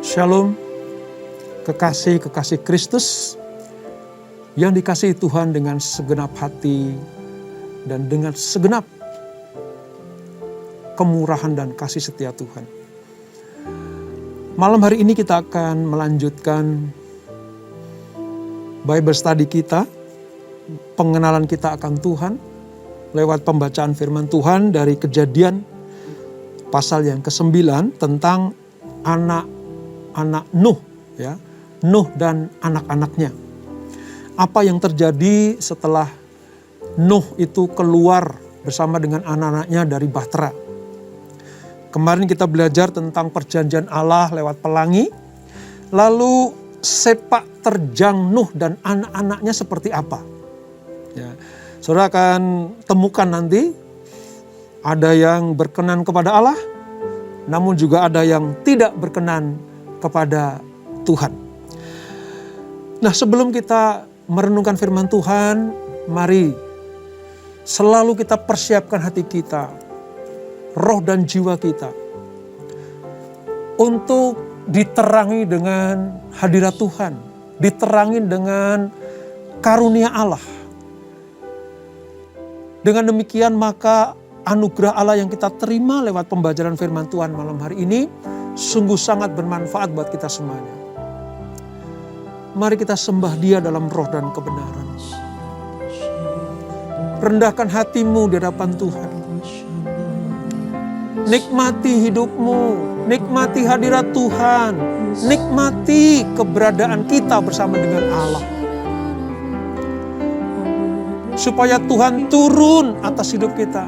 Shalom, kekasih-kekasih Kristus yang dikasihi Tuhan dengan segenap hati dan dengan segenap kemurahan dan kasih setia Tuhan. Malam hari ini kita akan melanjutkan Bible study kita, pengenalan kita akan Tuhan lewat pembacaan firman Tuhan dari Kejadian pasal yang ke-9 tentang anak Nuh, ya, Nuh dan anak-anaknya. Apa yang terjadi setelah Nuh itu keluar bersama dengan anak-anaknya dari Bahtera. Kemarin kita belajar tentang perjanjian Allah lewat pelangi, lalu sepak terjang Nuh dan anak-anaknya seperti apa. Ya, saudara akan temukan nanti ada yang berkenan kepada Allah, namun juga ada yang tidak berkenan kepada Tuhan. Nah, sebelum kita merenungkan firman Tuhan, mari selalu kita persiapkan hati kita, roh dan jiwa kita untuk diterangi dengan hadirat Tuhan, diterangi dengan karunia Allah. Dengan demikian maka anugerah Allah yang kita terima lewat pembacaan firman Tuhan malam hari ini sungguh sangat bermanfaat buat kita semuanya. Mari kita sembah Dia dalam roh dan kebenaran. Rendahkan hatimu di hadapan Tuhan. Nikmati hidupmu, nikmati hadirat Tuhan, nikmati keberadaan kita bersama dengan Allah. Supaya Tuhan turun atas hidup kita,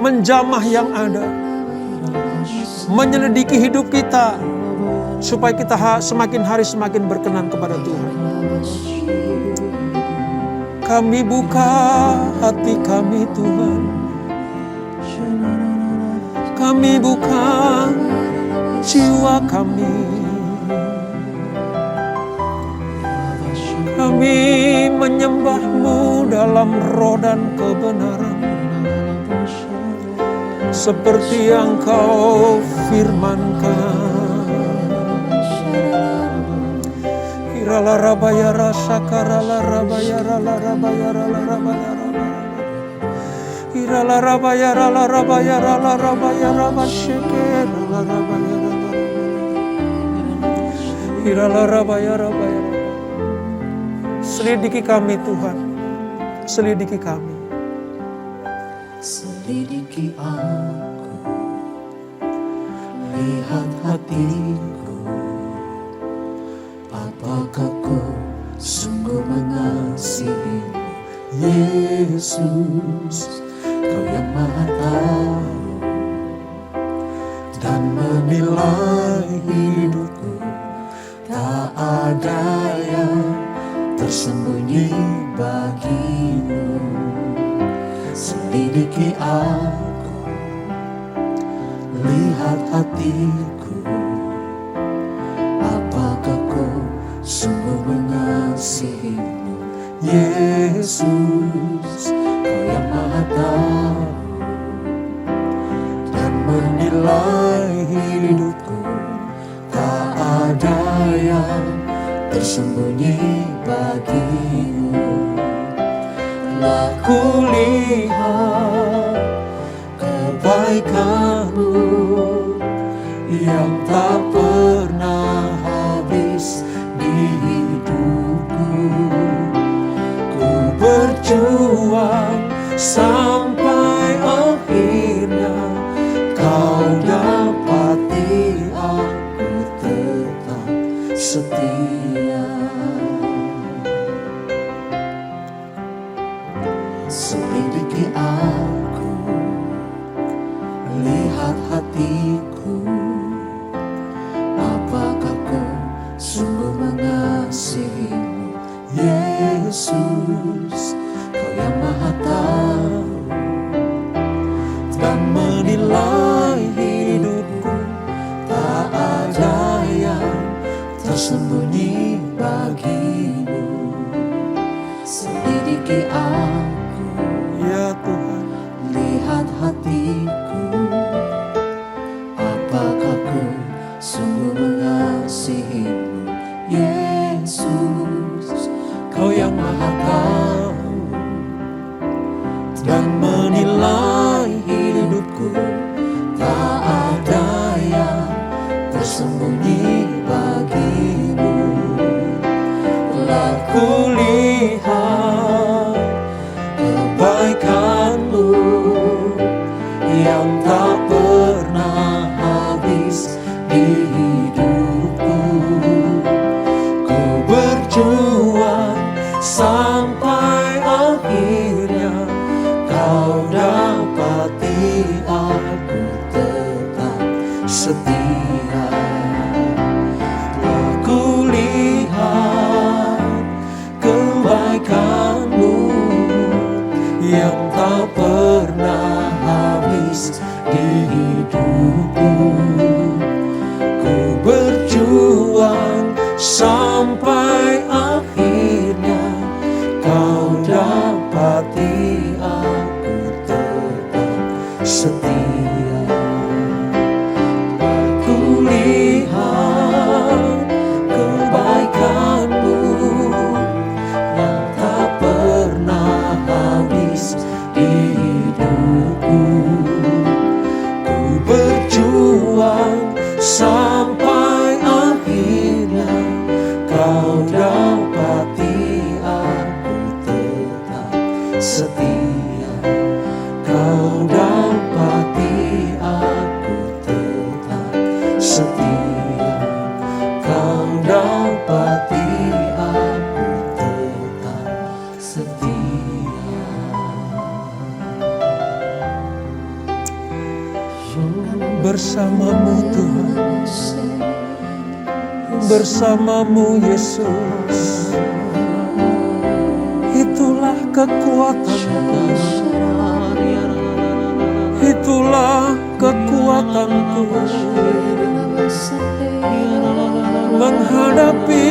menjamah yang ada, menyelidiki hidup kita, supaya kita semakin hari semakin berkenan kepada Tuhan. Kami buka hati kami Tuhan, kami buka jiwa kami, kami menyembah-Mu dalam roh dan kebenaran, seperti yang Kau firmankan. Irala rabaya rasa karala rabaya rala rabaya rala rabaya rala. Irala rabaya rala rabaya rala rabaya raba sheker rala rabaya rala. Irala rabaya rabaya rala. Selidiki kami Tuhan, selidiki kami. Selidiki aku, lihat hatiku, apakah kau sungguh mengasihi Yesus, Kau yang Maha Tahu dan menilai hidupku, tak ada yang tersembunyi bagimu. Selidiki aku, lihat hatiku, apakah kau sungguh mengasihimu Yesus, Kau yang Maha Tahu dan menilai hidupku, tak ada yang tersembunyi bagimu. Telah kulihat kebaikan-Mu yang tak pernah habis di hidupku. Ku berjuang sampai akhirnya Kau dapati aku tetap setia. Selidiki aku, lihat hatiku, apakah kau sungguh mengasihimu Yesus, Kau yang Maha Tahu dan menilai hidupku, tak ada yang tersembunyi bagimu. Selidiki aku, Ya Tuhan, lihat hatiku, apakah Aku sungguh mengasihimu, Yesus. Kau yang maha tahu dan menilai hidupku. Tak ada yang tersembunyi bagimu. Telah kulihat kebaikanmu yang tak pernah habis di hidupku. Ku berjuang sampai akhirnya kau dapati aku tetap setia. Aku lihat kebaikanmu yang tak pernah habis di hidupku. Ku berjuang sampai akhirnya kau dapati aku tetap setia. Aku lihat kebaikanmu yang tak pernah habis di hidupku. Ku berjuang sampai akhirnya kau dapati aku tetap setia. Kau dapati aku tetap setia. Kau dapati aku tetap setia. Bersamamu Tuhan, bersamamu Yesus, itulah kekuatanku, itulah kekuatanku menghadapi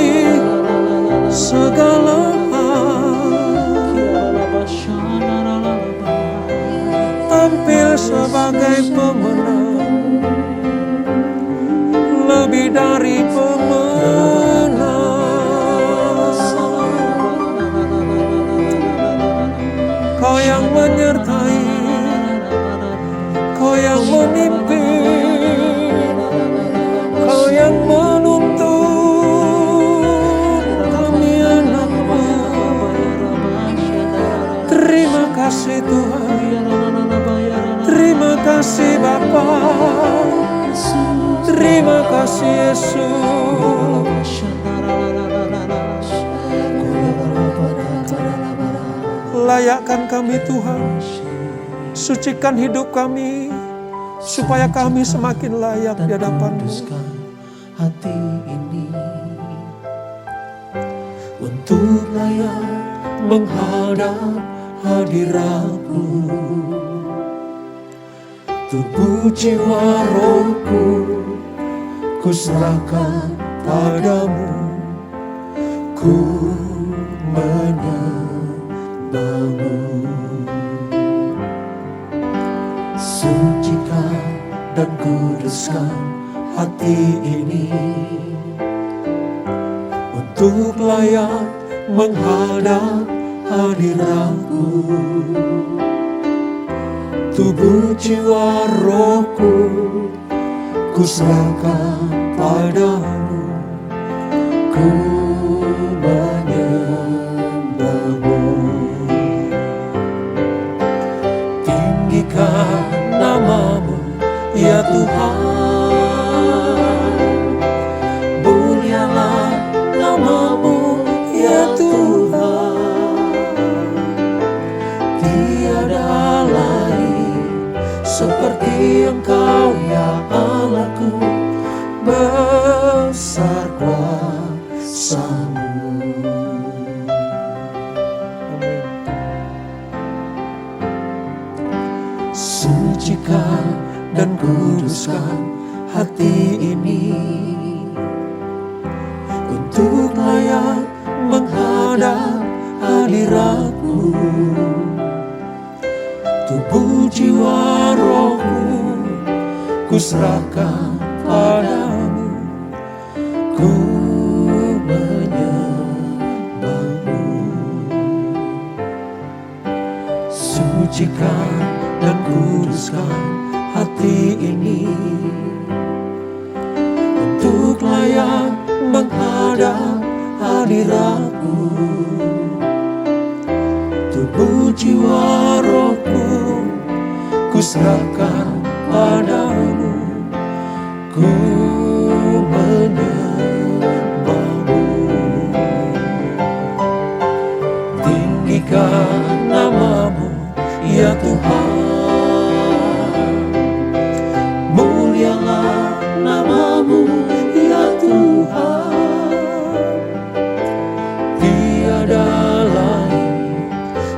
segala hal. Tampil sebagai pemenang, lebih dari pemenang. Kau yang menyertai, Kau yang memimpin, Kau yang menuntun kami anak-Mu. Terima kasih Tuhan, terima kasih Bapa, terima kasih Yesus. Layakkan kami Tuhan, sucikan hidup kami, supaya kami semakin layak di hadapan-Mu. Hati ini untuk layak menghadap hadirat-Mu. Tubuh jiwa rohku ku serahkan padamu. Ku menyembah-Mu. Sucikan dan kuduskan hati ini untuk layak menghadap hadirat-Mu. Tubuh jiwa rohku ku serahkan padamu. Ku menyembah-Mu. Tinggikan nama-Mu ya Tuhan, mulialah nama-Mu ya Tuhan. Tiada lain seperti Engkau ya Allahku, besar kuasa-Mu. Sucikan dan kuduskan hati ini untuk layak menghadap hadirat-Mu. Tubuh jiwa rohku ku serahkan padamu, ku menyembahmu. Sucikan dan kuduskan hati ini untuk layak menghadap hadirat-Mu. Tubuh, jiwa, rohku ku serahkan padamu, ku menyembahmu. Tinggikan nama-Mu ya Tuhan, mulialah nama-Mu ya Tuhan. Tiada lain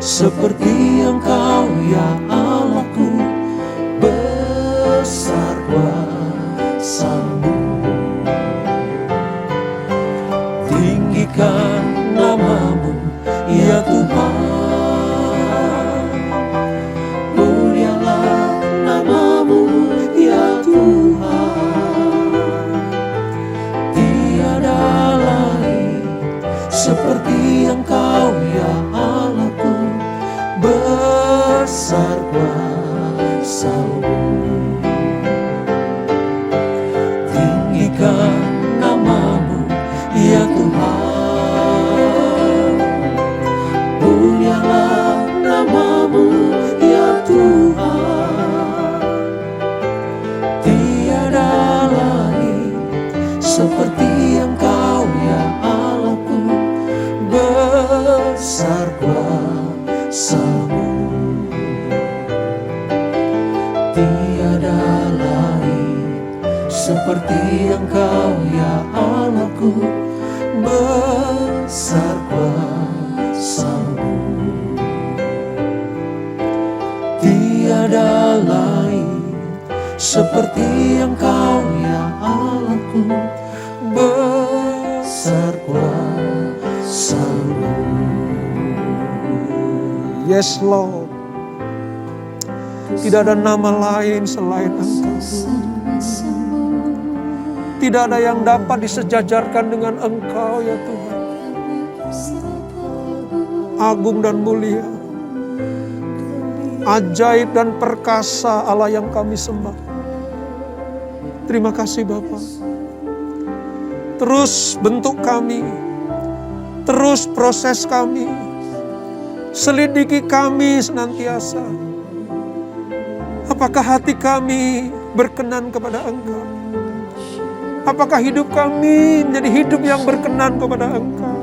seperti Engkau ya Allahku, besar kuasa-Mu. Tinggikan nama-Mu ya Tuhan, mulialah nama-Mu ya Tuhan. Tiada lain seperti Engkau ya Allahku, besar kuasa-Mu. Tinggikan nama-Mu ya Tuhan, mulialah nama-Mu ya Tuhan. Tiada lain seperti Engkau ya Allahku, besar kuasa-Mu. Tiada lain seperti Engkau ya Allahku, besar kuasa-Mu. Tiada lain seperti Engkau ya Allahku, besar kuasa-Mu. Yes Lord. Tidak ada nama lain selain Engkau. Tidak ada yang dapat disejajarkan dengan Engkau ya Tuhan. Agung dan mulia, ajaib dan perkasa Allah yang kami sembah. Terima kasih Bapa. Terus bentuk kami, terus proses kami, selidiki kami senantiasa. Apakah hati kami berkenan kepada Engkau? Apakah hidup kami menjadi hidup yang berkenan kepada Engkau?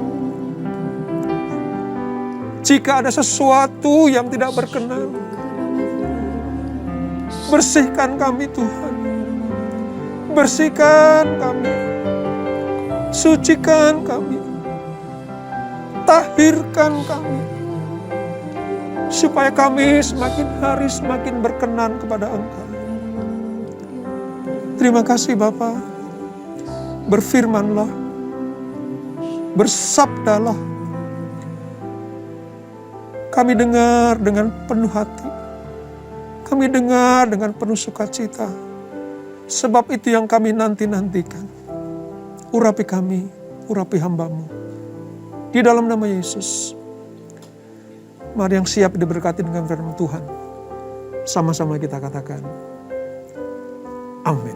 Jika ada sesuatu yang tidak berkenan, bersihkan kami Tuhan. Bersihkan kami. Sucikan kami. Tahirkan kami. Supaya kami semakin hari semakin berkenan kepada Engkau. Terima kasih Bapa. Berfirmanlah. Bersabdalah. Kami dengar dengan penuh hati. Kami dengar dengan penuh sukacita. Sebab itu yang kami nanti-nantikan. Urapi kami, urapi hamba-Mu. Di dalam nama Yesus. Mari yang siap diberkati dengan firman Tuhan. Sama-sama kita katakan. Amin.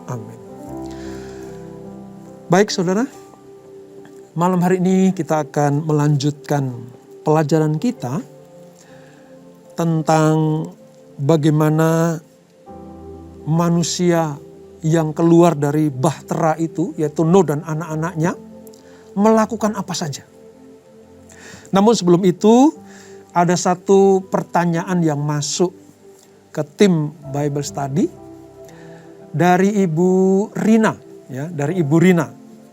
Amin. Baik saudara. Malam hari ini kita akan melanjutkan pelajaran kita tentang bagaimana manusia yang keluar dari bahtera itu, yaitu Nuh dan anak-anaknya, melakukan apa saja. Namun sebelum itu, ada satu pertanyaan yang masuk ke tim Bible Study dari Ibu Rina, ya, dari Ibu Rina.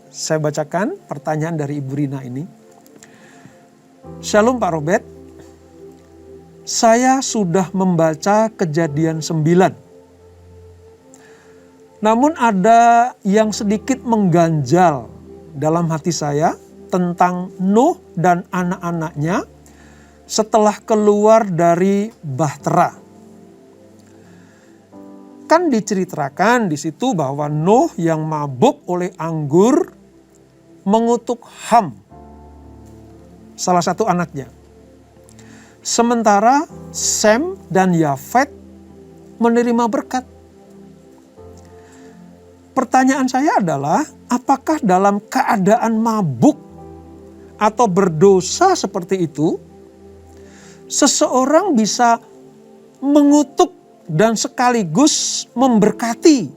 Saya bacakan pertanyaan dari Ibu Rina ini. Shalom Pak Robert, saya sudah membaca Kejadian 9. Namun ada yang sedikit mengganjal dalam hati saya tentang Nuh dan anak-anaknya setelah keluar dari bahtera. Kan diceritakan di situ bahwa Nuh yang mabuk oleh anggur mengutuk Ham, salah satu anaknya. Sementara Sem dan Yafet menerima berkat. Pertanyaan saya adalah, apakah dalam keadaan mabuk atau berdosa seperti itu, seseorang bisa mengutuk dan sekaligus memberkati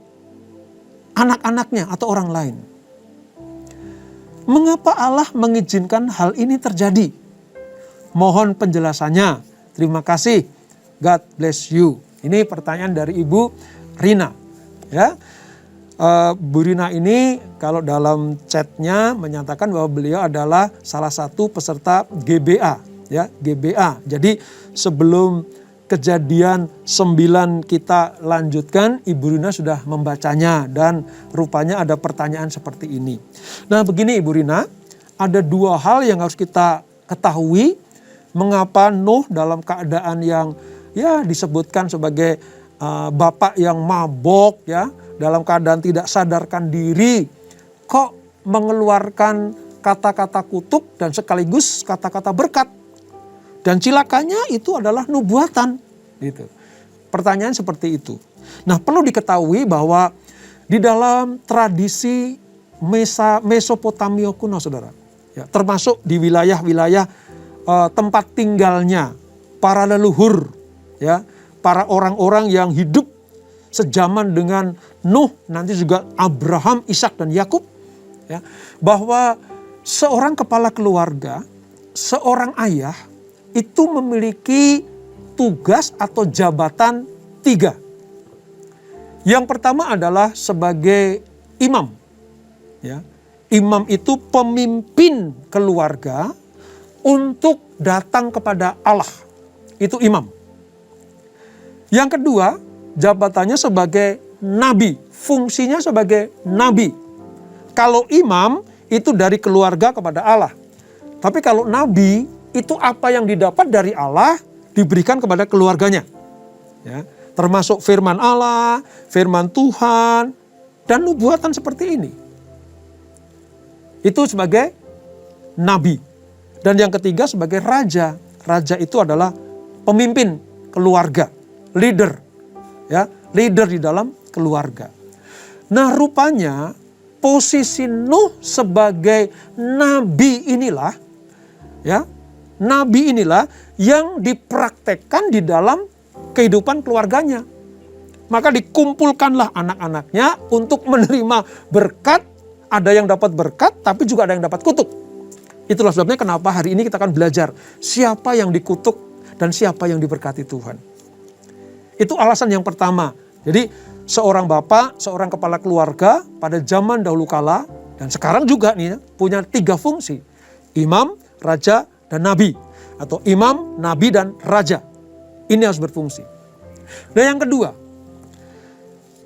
anak-anaknya atau orang lain? Mengapa Allah mengizinkan hal ini terjadi? Mohon penjelasannya. Terima kasih. God bless you. Ini pertanyaan dari Ibu Rina. Ya, Bu Rina ini kalau dalam chatnya menyatakan bahwa beliau adalah salah satu peserta GBA. Ya, GBA. Jadi sebelum kejadian 9 kita lanjutkan, Ibu Rina sudah membacanya dan rupanya ada pertanyaan seperti ini. Nah begini Ibu Rina, ada 2 hal yang harus kita ketahui mengapa Nuh dalam keadaan yang ya disebutkan sebagai bapak yang mabok, ya, dalam keadaan tidak sadarkan diri, kok mengeluarkan kata-kata kutuk dan sekaligus kata-kata berkat. Dan cilakanya itu adalah nubuatan. Gitu. Pertanyaan seperti itu. Nah perlu diketahui bahwa di dalam tradisi Mesopotamia kuno saudara, ya, termasuk di wilayah-wilayah tempat tinggalnya para leluhur, ya, para orang-orang yang hidup sejaman dengan Nuh, nanti juga Abraham, Ishak dan Yakub, ya, bahwa seorang kepala keluarga, seorang ayah itu memiliki tugas atau jabatan 3. Yang pertama adalah sebagai imam. Ya. Imam itu pemimpin keluarga untuk datang kepada Allah. Itu imam. Yang kedua, jabatannya sebagai nabi. Fungsinya sebagai nabi. Kalau imam itu dari keluarga kepada Allah. Tapi kalau nabi itu apa yang didapat dari Allah diberikan kepada keluarganya. Ya, termasuk firman Allah, firman Tuhan, dan nubuatan seperti ini. Itu sebagai nabi. Dan yang ketiga sebagai raja. Raja itu adalah pemimpin keluarga, leader. Ya, leader di dalam keluarga. Nah rupanya posisi Nuh sebagai nabi inilah, ya, nabi inilah yang dipraktekkan di dalam kehidupan keluarganya. Maka dikumpulkanlah anak-anaknya untuk menerima berkat. Ada yang dapat berkat, tapi juga ada yang dapat kutuk. Itulah sebabnya kenapa hari ini kita akan belajar siapa yang dikutuk dan siapa yang diberkati Tuhan. Itu alasan yang pertama. Jadi seorang bapak, seorang kepala keluarga pada zaman dahulu kala, dan sekarang juga nih punya 3 fungsi. Imam, raja, dan nabi, atau imam, nabi, dan raja. Ini harus berfungsi. Dan yang kedua,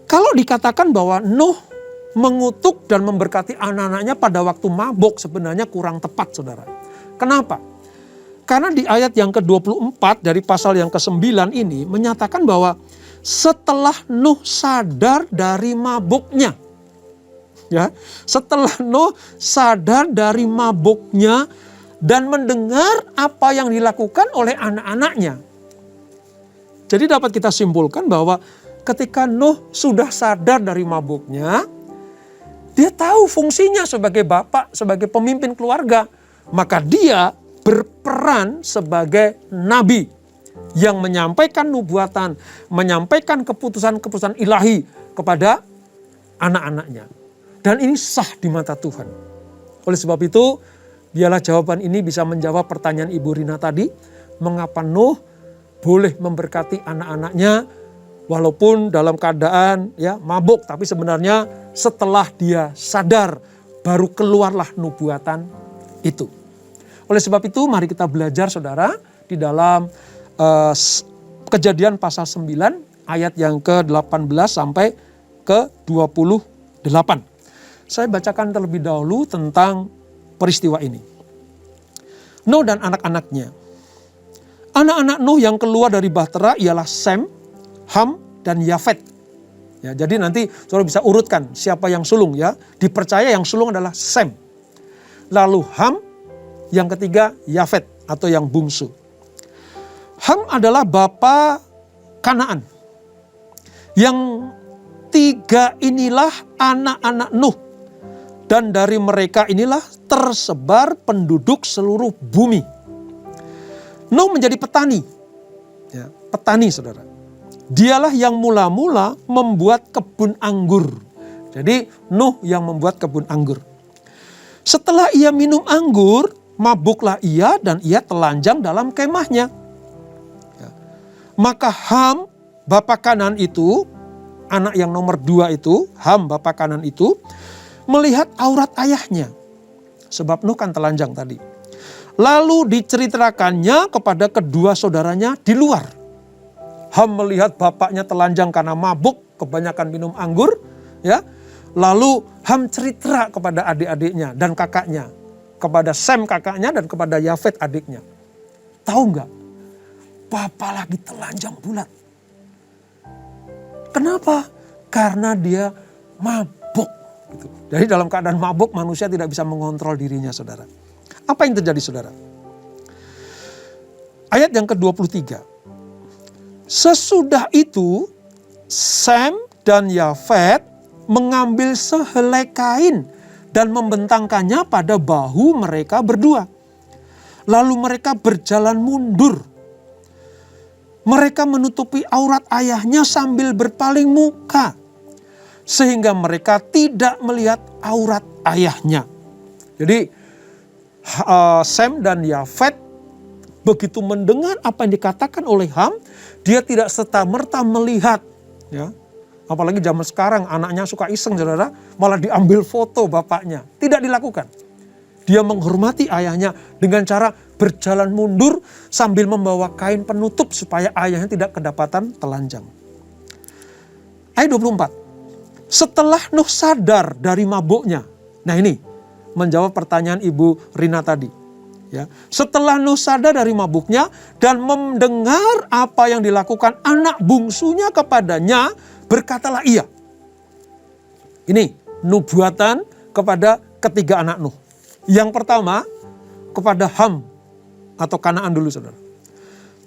kalau dikatakan bahwa Nuh mengutuk dan memberkati anak-anaknya pada waktu mabuk, sebenarnya kurang tepat saudara. Kenapa? Karena di ayat yang ke-24 dari pasal yang ke-9 ini menyatakan bahwa setelah Nuh sadar dari mabuknya, ya, setelah Nuh sadar dari mabuknya dan mendengar apa yang dilakukan oleh anak-anaknya. Jadi dapat kita simpulkan bahwa ketika Nuh sudah sadar dari mabuknya, dia tahu fungsinya sebagai bapak, sebagai pemimpin keluarga. Maka dia berperan sebagai nabi yang menyampaikan nubuatan, menyampaikan keputusan-keputusan ilahi kepada anak-anaknya. Dan ini sah di mata Tuhan. Oleh sebab itu, biarlah jawaban ini bisa menjawab pertanyaan Ibu Rina tadi. Mengapa Nuh boleh memberkati anak-anaknya walaupun dalam keadaan ya mabuk. Tapi sebenarnya setelah dia sadar baru keluarlah nubuatan itu. Oleh sebab itu mari kita belajar saudara di dalam Kejadian pasal 9 ayat yang ke-18 sampai ke-28. Saya bacakan terlebih dahulu tentang peristiwa ini. Nuh dan anak-anaknya. Anak-anak Nuh yang keluar dari bahtera ialah Sem, Ham, dan Yafet. Ya, jadi nanti saudara bisa urutkan siapa yang sulung ya. Dipercaya yang sulung adalah Sem. Lalu Ham, yang ketiga Yafet atau yang bungsu. Ham adalah bapa Kanaan. Yang tiga inilah anak-anak Nuh. Dan dari mereka inilah tersebar penduduk seluruh bumi. Nuh menjadi petani. Ya, petani saudara. Dialah yang mula-mula membuat kebun anggur. Jadi Nuh yang membuat kebun anggur. Setelah ia minum anggur, mabuklah ia dan ia telanjang dalam kemahnya. Ya. Maka Ham, bapa Kanaan itu, anak yang nomor 2 itu, Ham bapa Kanaan itu, melihat aurat ayahnya. Sebab Nuh kan telanjang tadi. Lalu diceritakannya kepada kedua saudaranya di luar. Ham melihat bapaknya telanjang karena mabuk, kebanyakan minum anggur. Ya. Lalu Ham cerita kepada adik-adiknya dan kakaknya. Kepada Sem kakaknya dan kepada Yafet adiknya. Tahu nggak? Papa lagi telanjang bulat. Kenapa? Karena dia mabuk. Jadi dalam keadaan mabuk manusia tidak bisa mengontrol dirinya saudara. Apa yang terjadi saudara? Ayat yang ke-23. Sesudah itu Sem dan Yafet mengambil sehelai kain dan membentangkannya pada bahu mereka berdua. Lalu mereka berjalan mundur. Mereka menutupi aurat ayahnya sambil berpaling muka. Sehingga mereka tidak melihat aurat ayahnya. Jadi Sem dan Yafet begitu mendengar apa yang dikatakan oleh Ham, dia tidak serta-merta melihat. Ya. Apalagi zaman sekarang anaknya suka iseng saudara, malah diambil foto bapaknya. Tidak dilakukan. Dia menghormati ayahnya dengan cara berjalan mundur sambil membawa kain penutup supaya ayahnya tidak kedapatan telanjang. Ayat 24. Setelah Nuh sadar dari mabuknya. Nah ini menjawab pertanyaan Ibu Rina tadi. Ya. Setelah Nuh sadar dari mabuknya dan mendengar apa yang dilakukan anak bungsunya kepadanya, berkatalah ia. Ini nubuatan kepada ketiga anak Nuh. Yang pertama kepada Ham atau Kanaan dulu saudara.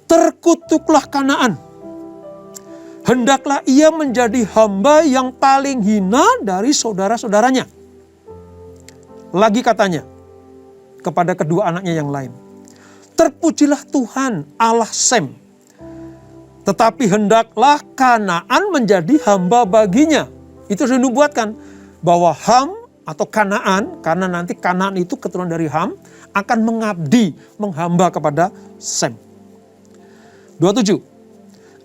Terkutuklah Kanaan. Hendaklah ia menjadi hamba yang paling hina dari saudara-saudaranya. Lagi katanya kepada kedua anaknya yang lain. Terpujilah Tuhan Allah Sem. Tetapi hendaklah Kanaan menjadi hamba baginya. Itu sudah dinubuatkan bahwa Ham atau Kanaan, karena nanti Kanaan itu keturunan dari Ham, akan mengabdi, menghamba kepada Sem. 27.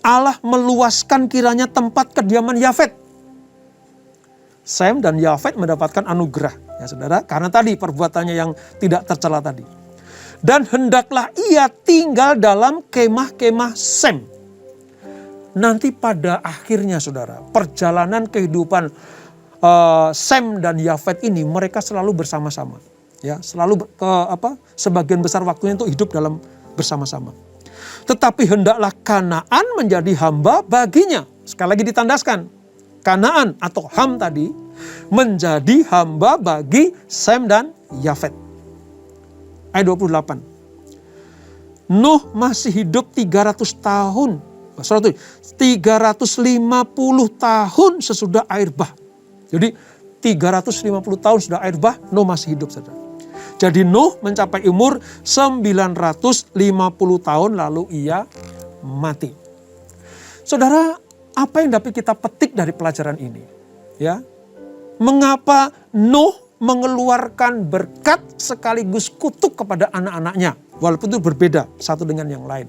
Allah meluaskan kiranya tempat kediaman Yafet. Sem dan Yafet mendapatkan anugerah, ya saudara, karena tadi perbuatannya yang tidak tercela tadi. Dan hendaklah ia tinggal dalam kemah-kemah Sem. Nanti pada akhirnya saudara, perjalanan kehidupan Sem dan Yafet ini mereka selalu bersama-sama. Ya, selalu sebagian besar waktunya untuk hidup dalam bersama-sama. Tetapi hendaklah Kanaan menjadi hamba baginya. Sekali lagi ditandaskan. Kanaan atau Ham tadi menjadi hamba bagi Sem dan Yafet. Ayat 28. Nuh masih hidup 300 tahun. 350 tahun sesudah air bah. Jadi 350 tahun sudah air bah, Nuh masih hidup saudara. Jadi Nuh mencapai umur 950 tahun lalu ia mati. Saudara, apa yang dapat kita petik dari pelajaran ini? Ya, mengapa Nuh mengeluarkan berkat sekaligus kutuk kepada anak-anaknya, walaupun itu berbeda satu dengan yang lain.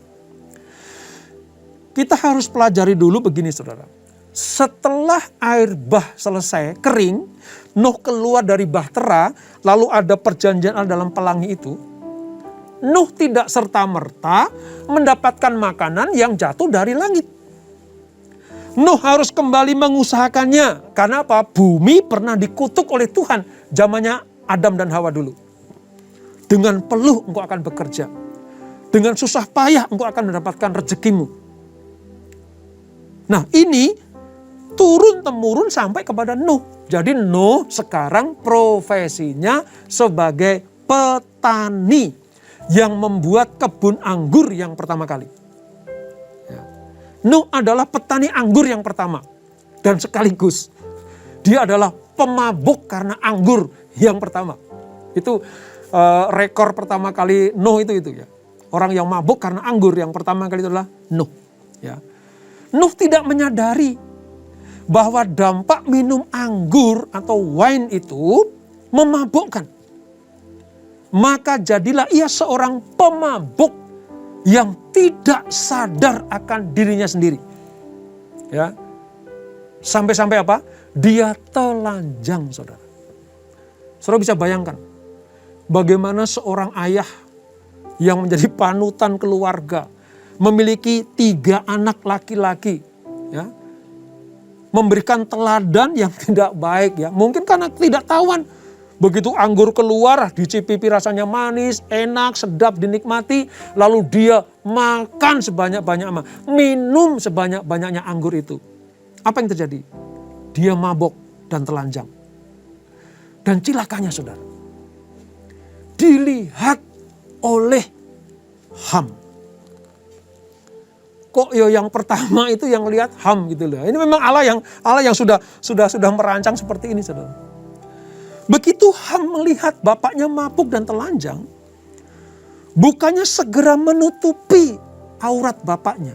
Kita harus pelajari dulu begini saudara. Setelah air bah selesai kering, Nuh keluar dari bahtera, lalu ada perjanjian dalam pelangi itu. Nuh tidak serta-merta mendapatkan makanan yang jatuh dari langit. Nuh harus kembali mengusahakannya. Karena apa? Bumi pernah dikutuk oleh Tuhan zamannya Adam dan Hawa dulu. Dengan peluh engkau akan bekerja. Dengan susah payah engkau akan mendapatkan rezekimu. Nah ini turun-temurun sampai kepada Nuh. Jadi Nuh sekarang profesinya sebagai petani yang membuat kebun anggur yang pertama kali. Ya. Nuh adalah petani anggur yang pertama. Dan sekaligus dia adalah pemabuk karena anggur yang pertama. Itu rekor pertama kali Nuh itu ya. Orang yang mabuk karena anggur yang pertama kali itu adalah Nuh. Ya. Nuh tidak menyadari bahwa dampak minum anggur atau wine itu memabukkan. Maka jadilah ia seorang pemabuk yang tidak sadar akan dirinya sendiri. Ya. Sampai-sampai apa? Dia telanjang, saudara. Saudara bisa bayangkan bagaimana seorang ayah yang menjadi panutan keluarga, memiliki 3 anak laki-laki, ya, memberikan teladan yang tidak baik, ya, mungkin karena tidak tahuan. Begitu anggur keluar, dicicipi rasanya manis, enak, sedap, dinikmati, lalu dia makan sebanyak-banyaknya, minum sebanyak-banyaknya anggur itu. Apa yang terjadi? Dia mabok dan telanjang. Dan cilakanya, saudara, dilihat oleh Ham. Kok yang pertama itu yang lihat Ham gitu loh. Ini memang Allah yang sudah merancang seperti ini, saudara. Begitu Ham melihat bapaknya mabuk dan telanjang, bukannya segera menutupi aurat bapaknya.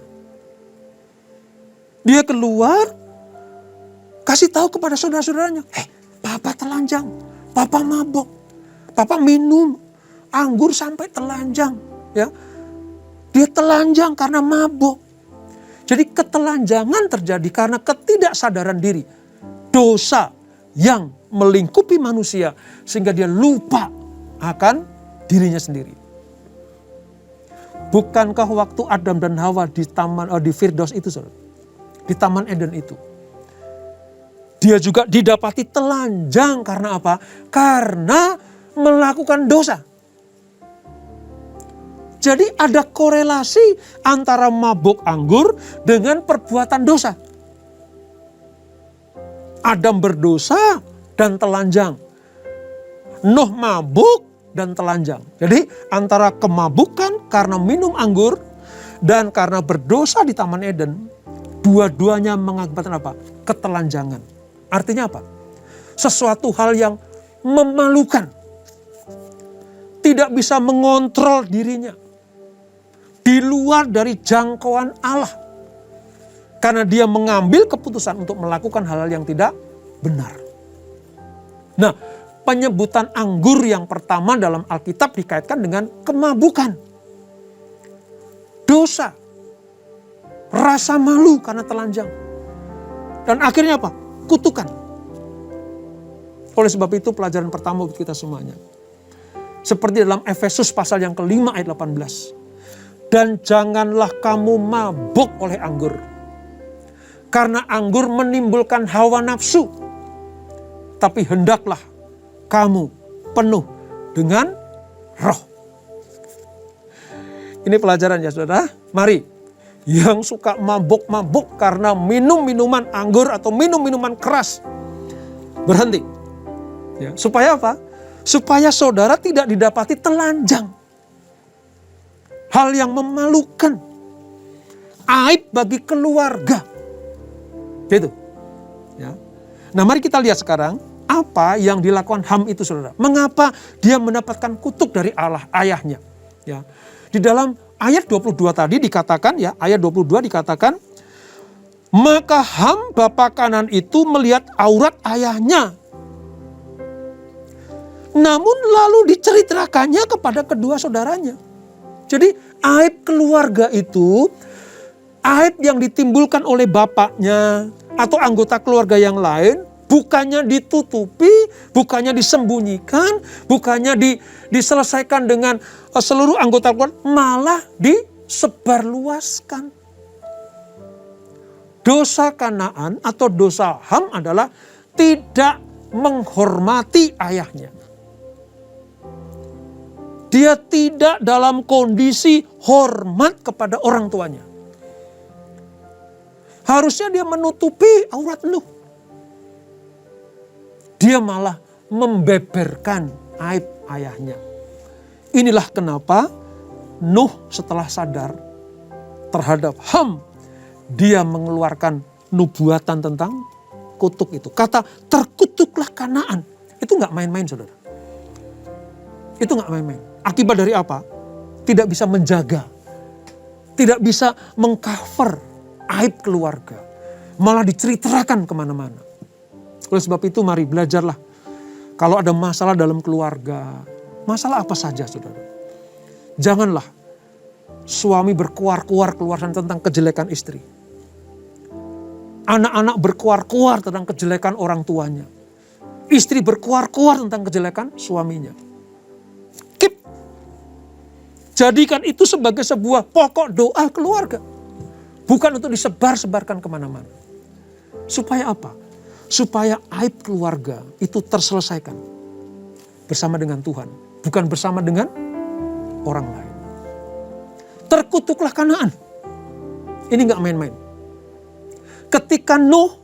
Dia keluar, kasih tahu kepada saudara-saudaranya, papa telanjang, papa mabuk, papa minum anggur sampai telanjang. Ya, dia telanjang karena mabuk. Jadi ketelanjangan terjadi karena ketidaksadaran diri. Dosa yang melingkupi manusia sehingga dia lupa akan dirinya sendiri. Bukankah waktu Adam dan Hawa di di Firdaus itu, saudara? Di Taman Eden itu. Dia juga didapati telanjang karena apa? Karena melakukan dosa. Jadi ada korelasi antara mabuk anggur dengan perbuatan dosa. Adam berdosa dan telanjang. Nuh mabuk dan telanjang. Jadi antara kemabukan karena minum anggur dan karena berdosa di Taman Eden, dua-duanya mengakibatkan apa? Ketelanjangan. Artinya apa? Sesuatu hal yang memalukan. Tidak bisa mengontrol dirinya. Di luar dari jangkauan Allah. Karena dia mengambil keputusan untuk melakukan hal-hal yang tidak benar. Nah, penyebutan anggur yang pertama dalam Alkitab dikaitkan dengan kemabukan. Dosa. Rasa malu karena telanjang. Dan akhirnya apa? Kutukan. Oleh sebab itu pelajaran pertama buat kita semuanya. Seperti dalam Efesus pasal yang ke-5 ayat 18. Dan janganlah kamu mabuk oleh anggur. Karena anggur menimbulkan hawa nafsu. Tapi hendaklah kamu penuh dengan roh. Ini pelajaran ya, saudara. Mari, yang suka mabuk-mabuk karena minum minuman anggur atau minum minuman keras, berhenti. Ya, supaya apa? Supaya saudara tidak didapati telanjang. Hal yang memalukan. Aib bagi keluarga. Gitu. Ya. Nah, mari kita lihat sekarang apa yang dilakukan Ham itu, saudara. Mengapa dia mendapatkan kutuk dari Allah ayahnya. Ya. Di dalam ayat 22 tadi dikatakan, ya, ayat 22 dikatakan, maka Ham bapa Kanan itu melihat aurat ayahnya. Namun lalu diceritakannya kepada kedua saudaranya. Jadi aib keluarga itu, aib yang ditimbulkan oleh bapaknya atau anggota keluarga yang lain, bukannya ditutupi, bukannya disembunyikan, bukannya diselesaikan dengan seluruh anggota keluarga, malah disebarluaskan. Dosa Kanaan atau dosa Ham adalah tidak menghormati ayahnya. Dia tidak dalam kondisi hormat kepada orang tuanya. Harusnya dia menutupi aurat Nuh. Dia malah membeberkan aib ayahnya. Inilah kenapa Nuh setelah sadar terhadap Ham, dia mengeluarkan nubuatan tentang kutuk itu. Kata terkutuklah Kanaan. Itu nggak main-main, saudara. Itu nggak main-main. Akibat dari apa? Tidak bisa menjaga. Tidak bisa mengcover aib keluarga. Malah diceritakan kemana-mana. Oleh sebab itu mari belajarlah. Kalau ada masalah dalam keluarga. Masalah apa saja, saudara. Janganlah suami berkuar-kuar keluar tentang kejelekan istri. Anak-anak berkuar-kuar tentang kejelekan orang tuanya. Istri berkuar-kuar tentang kejelekan suaminya. Keep. Jadikan itu sebagai sebuah pokok doa keluarga. Bukan untuk disebar-sebarkan kemana-mana. Supaya apa? Supaya aib keluarga itu terselesaikan. Bersama dengan Tuhan. Bukan bersama dengan orang lain. Terkutuklah Kanaan. Ini gak main-main. Ketika Nuh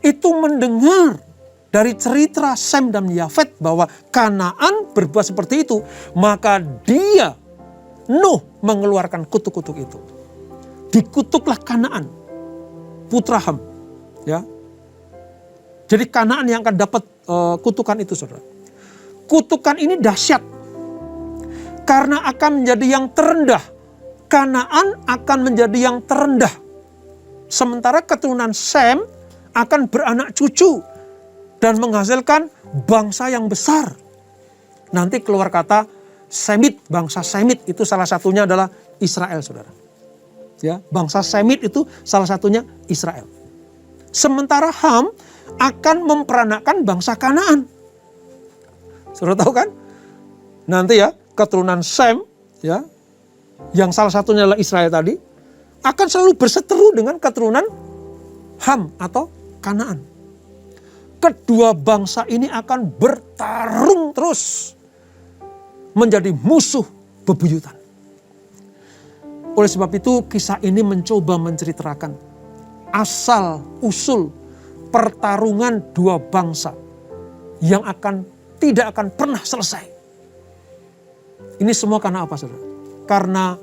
itu mendengar dari cerita Sem dan Yafet bahwa Kanaan berbuat seperti itu, maka Nuh mengeluarkan kutuk-kutuk itu. Dikutuklah Kanaan, putra Ham. Ya. Jadi Kanaan yang akan dapat kutukan itu, saudara. Kutukan ini dahsyat. Karena akan menjadi yang terendah. Kanaan akan menjadi yang terendah. Sementara keturunan Sem akan beranak cucu dan menghasilkan bangsa yang besar. Nanti keluar kata Semit, bangsa Semit itu salah satunya adalah Israel, saudara. Ya, bangsa Semit itu salah satunya Israel. Sementara Ham akan memperanakkan bangsa Kanaan. Saudara tahu kan? Nanti ya keturunan Sem ya, yang salah satunya adalah Israel tadi, akan selalu berseteru dengan keturunan Ham atau Kanaan. Kedua bangsa ini akan bertarung terus menjadi musuh bebuyutan. Oleh sebab itu kisah ini mencoba menceritakan asal usul pertarungan dua bangsa yang tidak akan pernah selesai. Ini semua karena apa, saudara? Karena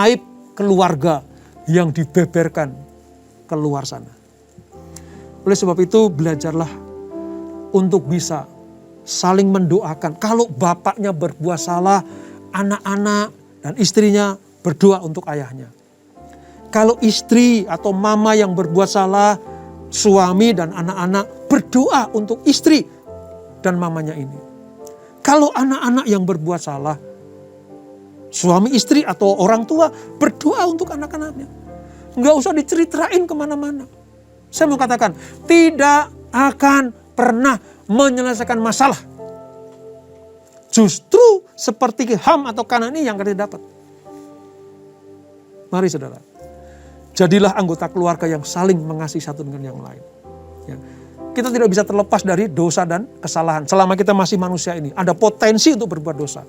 aib keluarga yang dibeberkan keluar sana. Oleh sebab itu belajarlah untuk bisa saling mendoakan. Kalau bapaknya berbuat salah, anak-anak dan istrinya berdoa untuk ayahnya. Kalau istri atau mama yang berbuat salah, suami dan anak-anak berdoa untuk istri dan mamanya ini. Kalau anak-anak yang berbuat salah, suami istri atau orang tua berdoa untuk anak-anaknya. Nggak usah diceritain kemana-mana. Saya mau katakan, tidak akan pernah menyelesaikan masalah. Justru seperti Ham atau Kanaan ini yang akan didapat. Mari saudara, jadilah anggota keluarga yang saling mengasihi satu dengan yang lain. Ya. Kita tidak bisa terlepas dari dosa dan kesalahan. Selama kita masih manusia ini, ada potensi untuk berbuat dosa.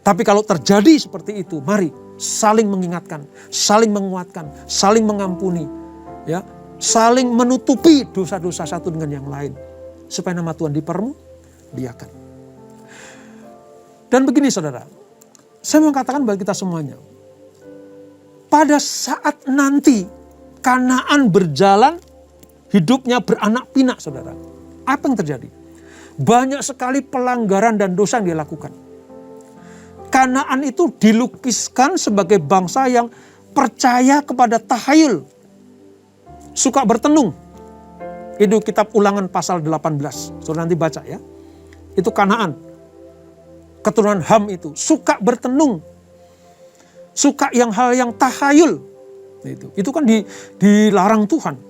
Tapi kalau terjadi seperti itu, mari saling mengingatkan, saling menguatkan, saling mengampuni, ya, saling menutupi dosa-dosa satu dengan yang lain, supaya nama Tuhan dipermuliakan. Dan begini saudara, saya mau katakan bagi kita semuanya, pada saat nanti Kanaan berjalan, hidupnya beranak pinak saudara, apa yang terjadi? Banyak sekali pelanggaran dan dosa yang dia lakukan. Kanaan itu dilukiskan sebagai bangsa yang percaya kepada tahayul. Suka bertenung. Itu kitab Ulangan pasal 18. Saudara nanti baca ya. Itu Kanaan. Keturunan Ham itu. Suka bertenung. Suka hal yang tahayul. Itu kan dilarang Tuhan.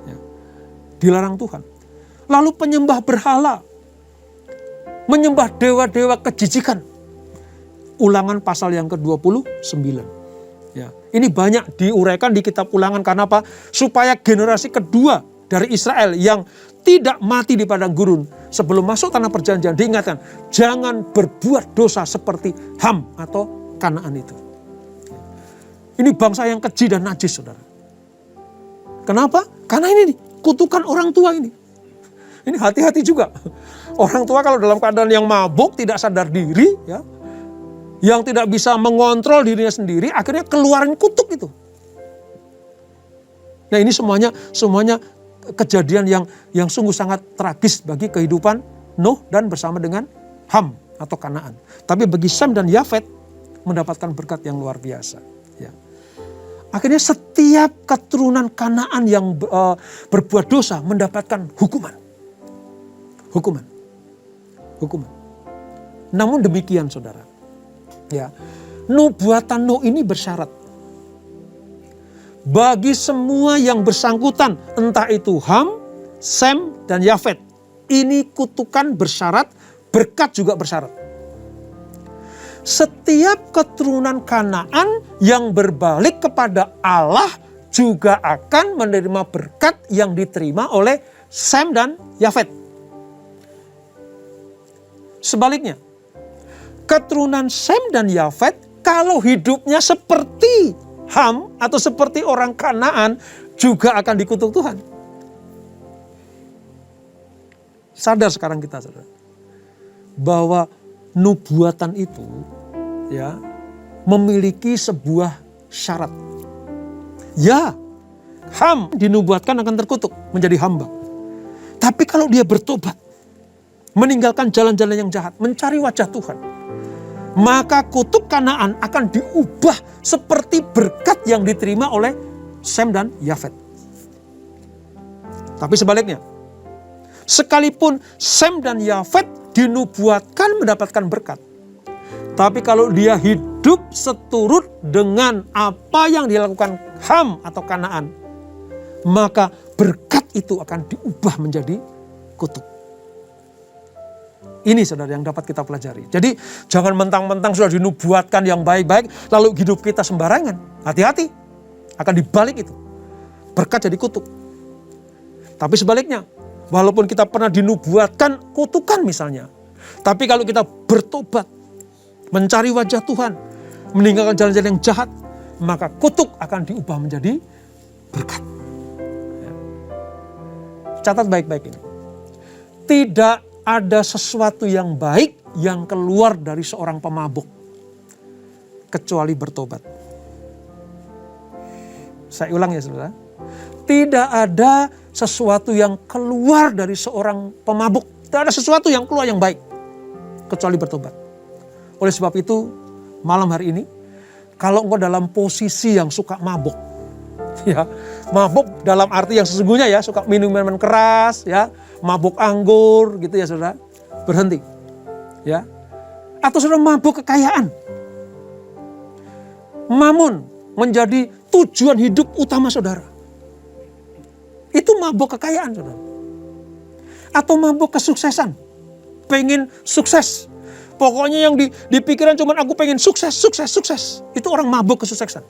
Ya. Dilarang Tuhan. Lalu penyembah berhala. Menyembah dewa-dewa kejijikan. Ulangan pasal yang ke-29. Ya, ini banyak diuraikan di kitab Ulangan karena apa? Supaya generasi kedua dari Israel yang tidak mati di padang gurun sebelum masuk tanah perjanjian diingatkan, jangan berbuat dosa seperti Ham atau Kanaan itu. Ini bangsa yang keji dan najis, saudara. Kenapa? Karena ini nih, kutukan orang tua ini. Ini hati-hati juga. Orang tua kalau dalam keadaan yang mabuk, tidak sadar diri, ya, yang tidak bisa mengontrol dirinya sendiri, akhirnya keluarin kutuk itu. Nah, ini semuanya kejadian yang sungguh sangat tragis bagi kehidupan Nuh dan bersama dengan Ham atau Kanaan. Tapi bagi Sem dan Yafet mendapatkan berkat yang luar biasa. Ya. Akhirnya setiap keturunan Kanaan yang berbuat dosa mendapatkan hukuman. Hukuman. Namun demikian, saudara, ya, nubuatan Nuh ini bersyarat. Bagi semua yang bersangkutan, entah itu Ham, Sem, dan Yafet, ini kutukan bersyarat, berkat juga bersyarat. Setiap keturunan Kanaan yang berbalik kepada Allah juga akan menerima berkat yang diterima oleh Sem dan Yafet. Sebaliknya, keturunan Sem dan Yafet kalau hidupnya seperti Ham atau seperti orang Kanaan juga akan dikutuk Tuhan. Sadar sekarang kita, saudara, bahwa nubuatan itu, ya, memiliki sebuah syarat. Ya, Ham dinubuatkan akan terkutuk menjadi hamba. Tapi kalau dia bertobat, meninggalkan jalan-jalan yang jahat, mencari wajah Tuhan, maka kutuk Kanaan akan diubah seperti berkat yang diterima oleh Sem dan Yafet. Tapi sebaliknya, sekalipun Sem dan Yafet dinubuatkan mendapatkan berkat, tapi kalau dia hidup seturut dengan apa yang dilakukan Ham atau Kanaan, maka berkat itu akan diubah menjadi kutuk. Ini, saudara, yang dapat kita pelajari. Jadi jangan mentang-mentang sudah dinubuatkan yang baik-baik, lalu hidup kita sembarangan. Hati-hati, akan dibalik itu. Berkat jadi kutuk. Tapi sebaliknya, walaupun kita pernah dinubuatkan kutukan misalnya, tapi kalau kita bertobat, mencari wajah Tuhan, meninggalkan jalan-jalan yang jahat, maka kutuk akan diubah menjadi berkat. Catat baik-baik ini. Tidak ada sesuatu yang baik yang keluar dari seorang pemabuk kecuali bertobat. Saya ulang ya, saudara. Tidak ada sesuatu yang keluar dari seorang pemabuk. Tidak ada sesuatu yang keluar yang baik kecuali bertobat. Oleh sebab itu, malam hari ini, kalau engkau dalam posisi yang suka mabuk, ya, mabuk dalam arti yang sesungguhnya, ya, suka minum minuman keras, ya, mabuk anggur gitu, ya, saudara, berhenti, ya. Atau saudara mabuk kekayaan, mamun menjadi tujuan hidup utama saudara, itu mabuk kekayaan, saudara. Atau mabuk kesuksesan, pengen sukses, pokoknya yang di pikiran cuma aku pengen sukses, itu orang mabuk kesuksesan.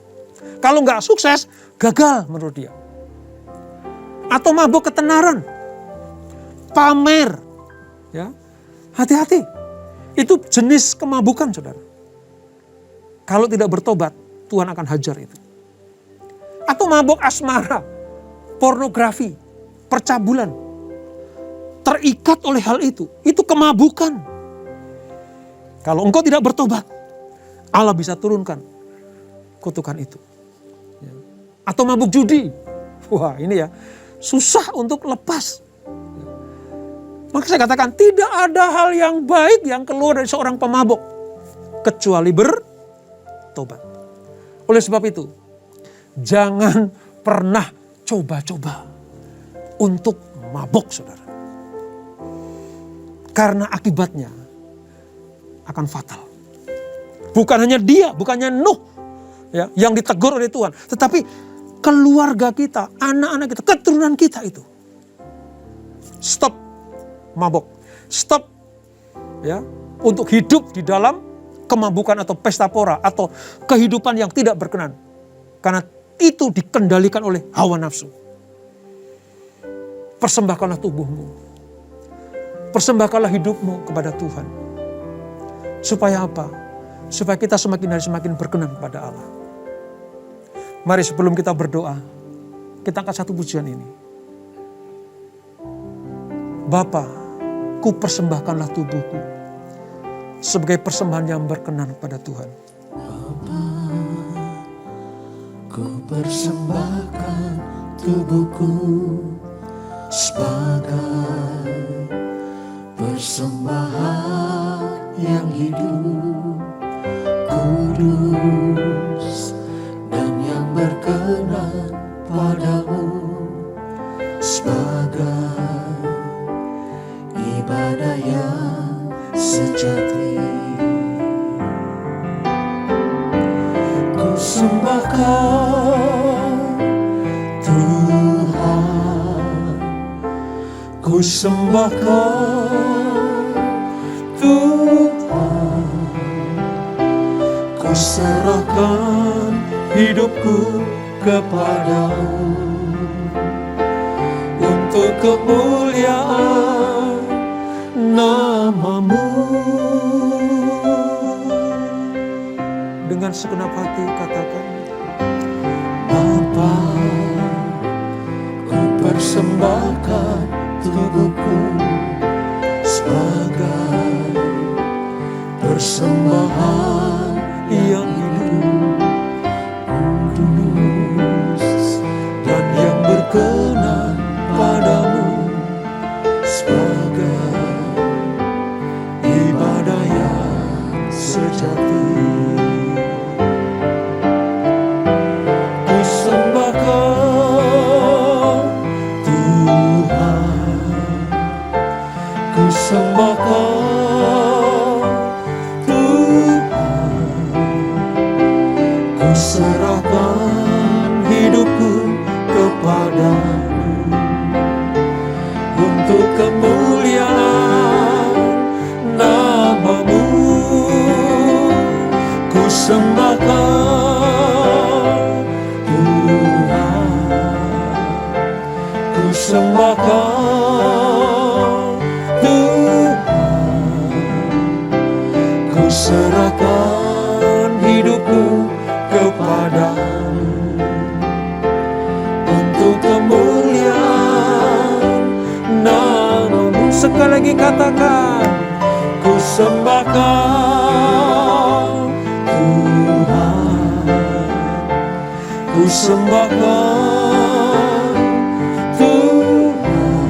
Kalau nggak sukses, gagal menurut dia. Atau mabuk ketenaran, pamer, ya, hati-hati. Itu jenis kemabukan, saudara. Kalau tidak bertobat, Tuhan akan hajar itu. Atau mabuk asmara, pornografi, percabulan, terikat oleh hal itu kemabukan. Kalau engkau tidak bertobat, Allah bisa turunkan kutukan itu. Atau mabuk judi, wah ini ya susah untuk lepas. Maka saya katakan tidak ada hal yang baik yang keluar dari seorang pemabuk kecuali bertobat. Oleh sebab itu, jangan pernah coba-coba untuk mabuk, saudara. Karena akibatnya akan fatal. Bukan hanya dia, bukannya Nuh, ya, yang ditegur oleh Tuhan, tetapi keluarga kita, anak-anak kita, keturunan kita itu. Stop mabuk. Stop, ya, untuk hidup di dalam kemabukan atau pesta pora atau kehidupan yang tidak berkenan. Karena itu dikendalikan oleh hawa nafsu. Persembahkanlah tubuhmu. Persembahkanlah hidupmu kepada Tuhan. Supaya apa? Supaya kita semakin hari semakin berkenan kepada Allah. Mari sebelum kita berdoa, kita angkat satu pujian ini. Bapa, ku persembahkanlah tubuhku sebagai persembahan yang berkenan pada Tuhan. Bapa, ku persembahkan tubuhku sebagai persembahan yang hidup, kudus, dan yang berkenan padamu, sebagai ibadah yang sejati. Ku sembahkan Tuhan, ku sembahkan Tuhan, ku serahkan hidupku kepadamu untuk kemuliaan nama-Mu. Dengan segenap hati katakan, Bapa, ku persembahkan tubuhku sebagai persembahan yang hidup, kudus, dan yang berkenan padamu, sebagai ibadah yang sejati. Ku sembahkan Tuhan, ku sembahkan Tuhan, ku serahkan hidupku kepadamu untuk kemuliaan nama-Mu. Ku sembahkan Tuhan, ku sembahkan Tuhan, ku serahkan hidupku kepadamu untuk kemuliaan nama-Mu. sekali lagi katakan, Ku sembahkan Tuhan, ku sembahkan Tuhan,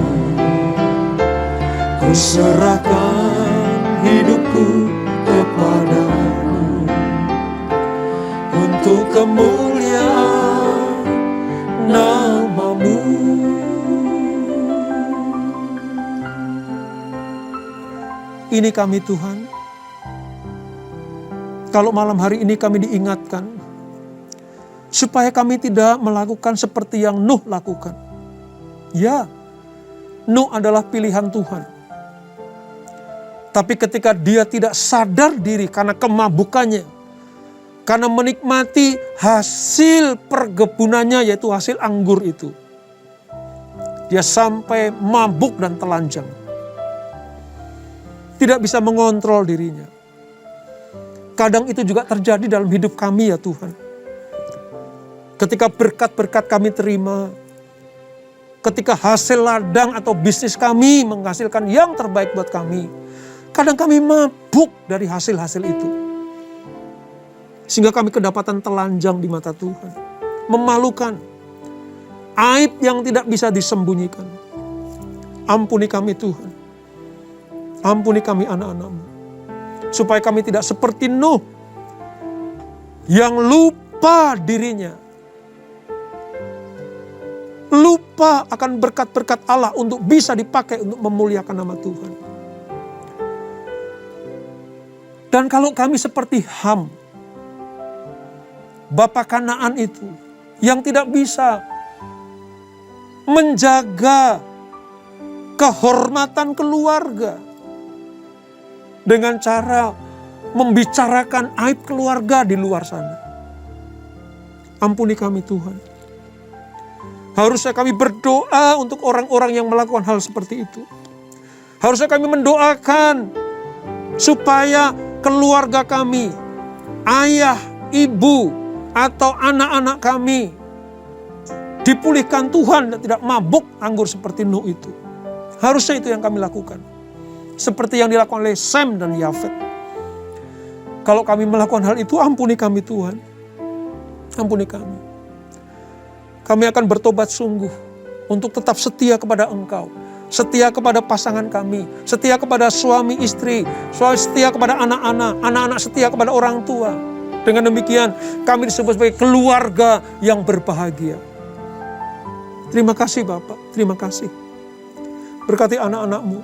ku serahkan hidupku kepadamu untuk kemuliaan nama-Mu. ini kami Tuhan. Kalau malam hari ini kami diingatkan, supaya kami tidak melakukan seperti yang Nuh lakukan. Ya, Nuh adalah pilihan Tuhan. Tapi ketika dia tidak sadar diri karena kemabukannya, karena menikmati hasil perkebunannya yaitu hasil anggur itu, dia sampai mabuk dan telanjang. Tidak bisa mengontrol dirinya. Kadang itu juga terjadi dalam hidup kami ya Tuhan. Ketika berkat-berkat kami terima, ketika hasil ladang atau bisnis kami menghasilkan yang terbaik buat kami, kadang kami mabuk dari hasil-hasil itu. Sehingga kami kedapatan telanjang di mata Tuhan. Memalukan. Aib yang tidak bisa disembunyikan. Ampuni kami Tuhan. Ampuni kami anak-anak-Mu. Supaya kami tidak seperti Nuh yang lupa dirinya. Lupa akan berkat-berkat Allah untuk bisa dipakai untuk memuliakan nama Tuhan. Dan kalau kami seperti Ham, bapa Kanaan itu, yang tidak bisa menjaga kehormatan keluarga dengan cara membicarakan aib keluarga di luar sana. Ampuni kami Tuhan. Harusnya kami berdoa untuk orang-orang yang melakukan hal seperti itu. Harusnya kami mendoakan supaya keluarga kami, ayah, ibu, atau anak-anak kami dipulihkan Tuhan dan tidak mabuk anggur seperti Nuh itu. Harusnya itu yang kami lakukan. Seperti yang dilakukan oleh Sem dan Yafet. Kalau kami melakukan hal itu, ampuni kami Tuhan. Ampuni kami. Kami akan bertobat sungguh untuk tetap setia kepada Engkau. Setia kepada pasangan kami. Setia kepada suami istri. Setia kepada anak-anak. Anak-anak setia kepada orang tua. Dengan demikian kami disebut sebagai keluarga yang berbahagia. Terima kasih Bapak, terima kasih. Berkati anak-anak-Mu.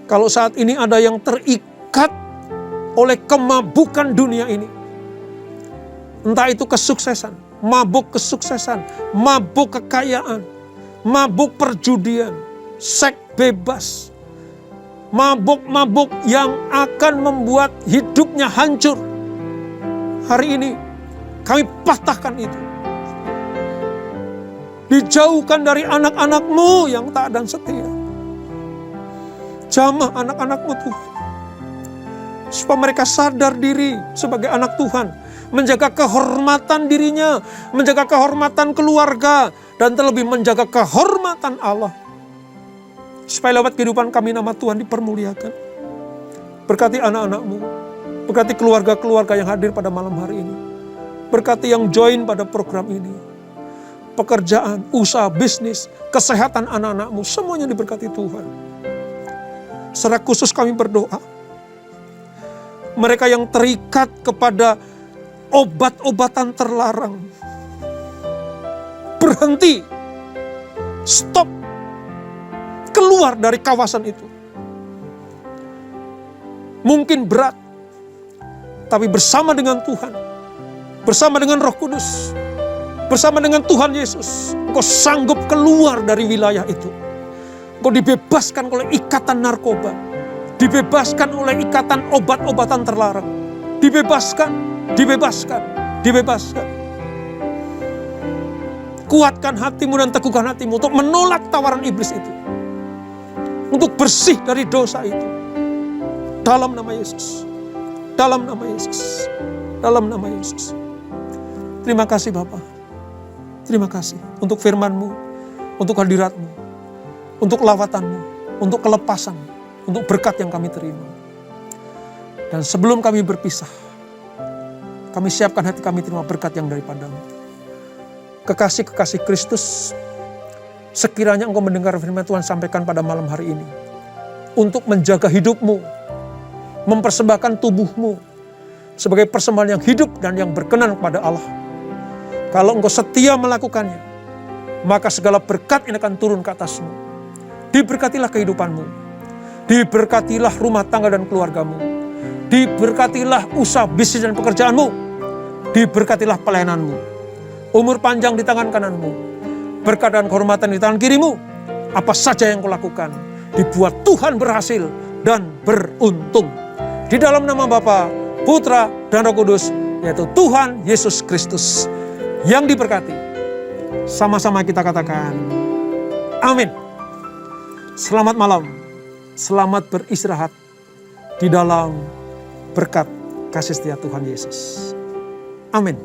Kalau saat ini ada yang terikat oleh kemabukan dunia ini. Entah itu kesuksesan, mabuk kesuksesan, mabuk kekayaan, mabuk perjudian, seks bebas. Mabuk-mabuk yang akan membuat hidupnya hancur. Hari ini kami patahkan itu. Dijauhkan dari anak-anak-Mu yang taat dan setia. Jamah anak-anak-Mu Tuhan. Supaya mereka sadar diri sebagai anak Tuhan. Menjaga kehormatan dirinya. Menjaga kehormatan keluarga. Dan terlebih menjaga kehormatan Allah. Supaya lewat kehidupan kami nama Tuhan dipermuliakan. Berkati anak-anak-Mu. Berkati keluarga-keluarga yang hadir pada malam hari ini. Berkati yang join pada program ini. Pekerjaan, usaha, bisnis, kesehatan anak-anak-Mu, semuanya diberkati Tuhan. Secara khusus kami berdoa, mereka yang terikat kepada obat-obatan terlarang, berhenti, stop, keluar dari kawasan itu. Mungkin berat, tapi bersama dengan Tuhan, bersama dengan Roh Kudus, bersama dengan Tuhan Yesus, engkau sanggup keluar dari wilayah itu. Engkau dibebaskan oleh ikatan narkoba. Dibebaskan oleh ikatan obat-obatan terlarang. Dibebaskan, dibebaskan, dibebaskan. Kuatkan hatimu dan teguhkan hatimu untuk menolak tawaran iblis itu. Untuk bersih dari dosa itu. Dalam nama Yesus. Dalam nama Yesus. Dalam nama Yesus. Terima kasih Bapak. Terima kasih untuk firman-Mu, untuk hadirat-Mu, untuk lawatan-Mu, untuk kelepasan, untuk berkat yang kami terima. Dan sebelum kami berpisah, kami siapkan hati kami terima berkat yang daripada-Mu. Kekasih-kekasih Kristus, sekiranya Engkau mendengar firman Tuhan sampaikan pada malam hari ini, untuk menjaga hidupmu, mempersembahkan tubuhmu sebagai persembahan yang hidup dan yang berkenan kepada Allah. Kalau engkau setia melakukannya, maka segala berkat ini akan turun ke atasmu. Diberkatilah kehidupanmu. Diberkatilah rumah tangga dan keluargamu. Diberkatilah usaha bisnis dan pekerjaanmu. Diberkatilah pelayananmu. Umur panjang di tangan kananmu. Berkat dan kehormatan di tangan kirimu. Apa saja yang kau lakukan, dibuat Tuhan berhasil dan beruntung. Di dalam nama Bapa, Putra, dan Roh Kudus, yaitu Tuhan Yesus Kristus. Yang diberkati. Sama-sama kita katakan, amin. Selamat malam. Selamat beristirahat di dalam berkat kasih setia Tuhan Yesus. Amin.